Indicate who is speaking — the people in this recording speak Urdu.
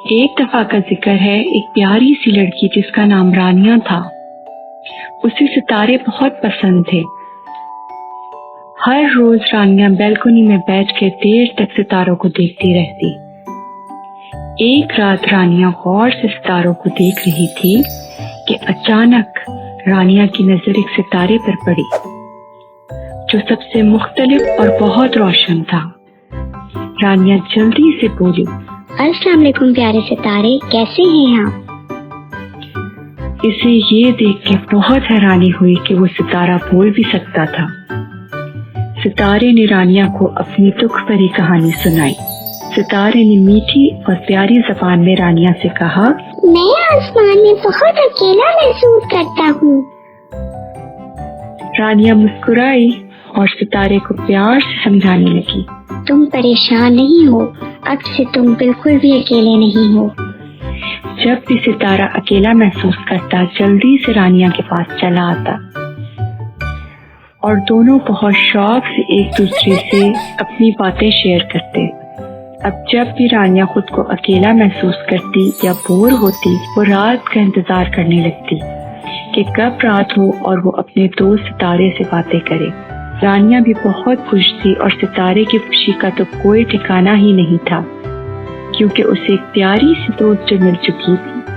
Speaker 1: ایک دفعہ کا ذکر ہے، ایک پیاری سی لڑکی جس کا نام رانیہ تھا، اسے ستارے بہت پسند تھے۔ ہر روز رانیہ بیلکنی میں بیٹھ کے دیر تک ستاروں کو دیکھتی رہتی۔ ایک رات رانیہ غور سے ستاروں کو دیکھ رہی تھی کہ اچانک رانیہ کی نظر ایک ستارے پر پڑی جو سب سے مختلف اور بہت روشن تھا۔ رانیہ جلدی سے بولی،
Speaker 2: السلام علیکم پیارے ستارے، کیسے ہیں آپ؟
Speaker 1: اسے یہ دیکھ کے بہت حیرانی ہوئی کہ وہ ستارہ بول بھی سکتا تھا۔ ستارے نے رانیہ کو اپنی دکھ بھری کہانی سنائی۔ ستارے نے میٹھی اور پیاری زبان میں رانیہ سے کہا،
Speaker 2: میں آسمان میں بہت اکیلا محسوس کرتا ہوں۔
Speaker 1: رانیہ مسکرائی اور ستارے کو پیار سے سمجھانے لگی،
Speaker 2: تم پریشان نہیں ہو، اب سے تم بالکل بھی اکیلے نہیں ہو۔
Speaker 1: جب بھی ستارہ اکیلا محسوس کرتا جلدی سے رانیہ کے پاس چلا آتا اور دونوں بہت شوق سے ایک دوسرے سے اپنی باتیں شیئر کرتے۔ اب جب بھی رانیہ خود کو اکیلا محسوس کرتی یا بور ہوتی، وہ رات کا انتظار کرنے لگتی کہ کب رات ہو اور وہ اپنے دوست ستارے سے باتیں کرے۔ رانیہ بھی بہت خوش تھی اور ستارے کی خوشی کا تو کوئی ٹھکانہ ہی نہیں تھا، کیونکہ اسے ایک پیاری سی دوست جو مل چکی تھی۔